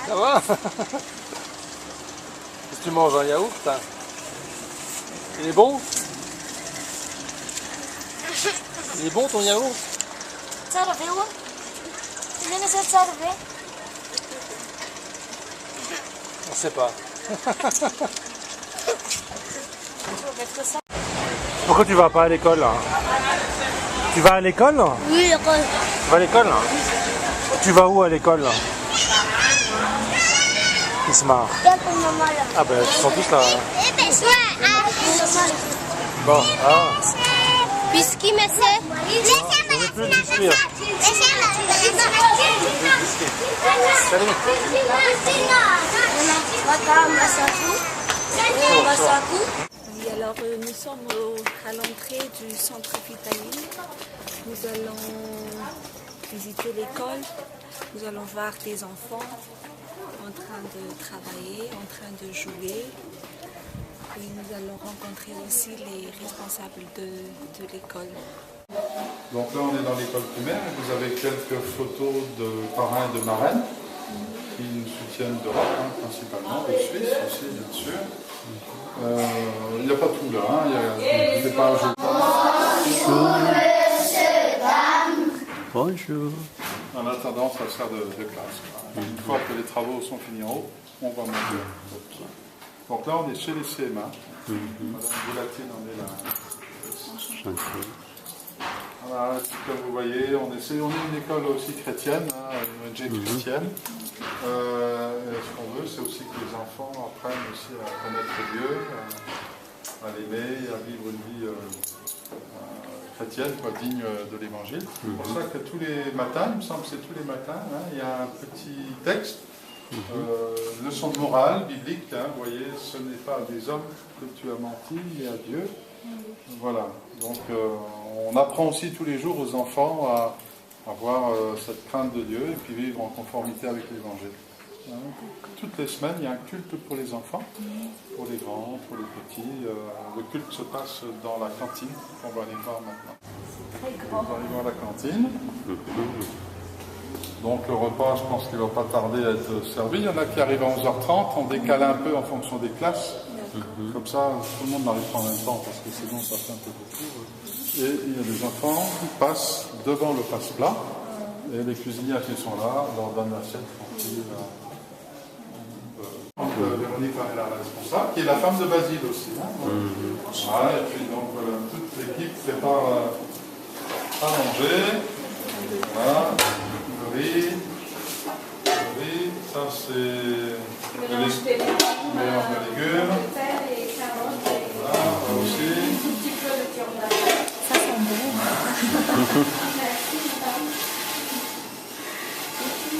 Ça va? Qu'est-ce que tu manges, un yaourt? Il est bon? Il est bon ton yaourt? تعرف هو؟ اللي انا صرت تعرف ايه؟ On sait pas. Pourquoi tu vas pas à l'école là? Tu vas à l'école là? Oui, l'école. Tu vas à l'école là? Tu vas où à l'école là? Ils se marrent. Ah ben ils sont tous là. Bon, ah. Bisküvi mesela. On veut plus de biscuits. Salut. Oui, alors nous sommes à l'entrée du centre Vitaline. Nous allons visiter l'école. Nous allons voir des enfants en train de travailler, en train de jouer. Et nous allons rencontrer aussi les responsables de l'école. Donc là, on est dans l'école primaire et vous avez quelques photos de parrains et de marraines qui nous soutiennent d'Europe, principalement, de Suisse aussi, bien sûr. Il n'y a pas tout là, il n'y a pas un jeu. Bonjour. En attendant, ça sert de classe. Une fois que les travaux sont finis en haut, on va monter. Donc là, on est chez les CMA. Madame Boulatine, on est là. Voilà, comme vous voyez, on est une école aussi chrétienne, une chrétienne. Ce qu'on veut, c'est aussi que les enfants apprennent aussi à connaître Dieu, à l'aimer, à vivre une vie chrétienne, digne de l'Évangile. C'est pour ça que tous les matins, il me semble que c'est tous les matins, il y a un petit texte, leçon de morale biblique. Vous voyez, ce n'est pas à des hommes que tu as menti, mais à Dieu. Voilà, donc on apprend aussi tous les jours aux enfants à avoir cette crainte de Dieu et puis vivre en conformité avec l'Évangile. Toutes les semaines, il y a un culte pour les enfants, pour les grands, pour les petits. Le culte se passe dans la cantine, on va aller voir maintenant. On va aller voir la cantine. Donc le repas, je pense qu'il ne va pas tarder à être servi. Il y en a qui arrivent à 11h30, on décale un peu en fonction des classes. Comme ça, tout le monde n'arrive pas en même temps, parce que sinon ça fait un peu beaucoup. Et il y a des enfants qui passent devant le passe-plat, et les cuisiniers qui sont là leur donnent l'assiette tranquille. Donc Véronique est la responsable, qui est la femme de Basile aussi. Voilà, et puis donc toute l'équipe prépare à manger. Voilà, le riz, ça c'est le mélange de légumes. Voilà, aussi. Ça sent bon.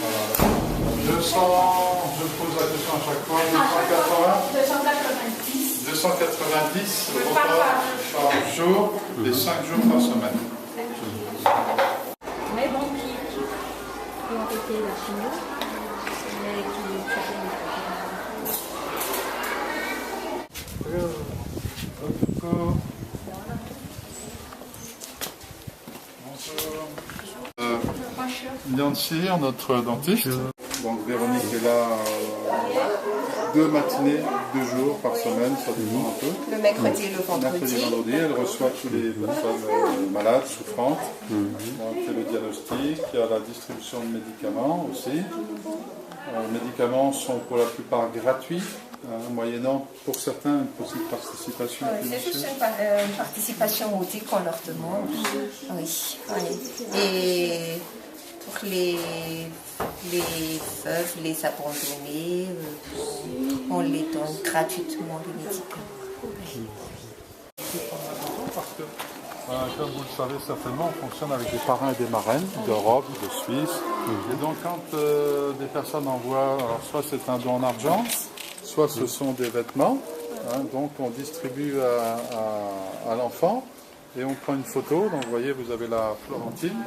Voilà. 200, je pose la question à chaque fois, 280 290 repas par jour, et 5 jours par semaine. Mais bon, qui ont été là chez nous, mais Nancy, notre dentiste. Donc Véronique est là 2 matinées, 2 jours par semaine, ça dépend un peu. Le mercredi et le Mercredi et vendredi, elle reçoit tous les personnes malades, souffrantes. On fait le diagnostic, il y a la distribution de médicaments aussi. Les médicaments sont pour la plupart gratuits, moyennant pour certains une petite participation. C'est juste une participation au DIC qu'on leur demande. Oui. Et pour les veuves, les abandonnés, on les donne gratuitement les médicaments. Parce que, comme vous le savez certainement, on fonctionne avec des parrains et des marraines d'Europe, de Suisse. Et donc quand des personnes envoient, alors soit c'est un don en argent, soit ce sont des vêtements, donc on distribue à l'enfant et on prend une photo. Donc vous voyez, vous avez la Florentine.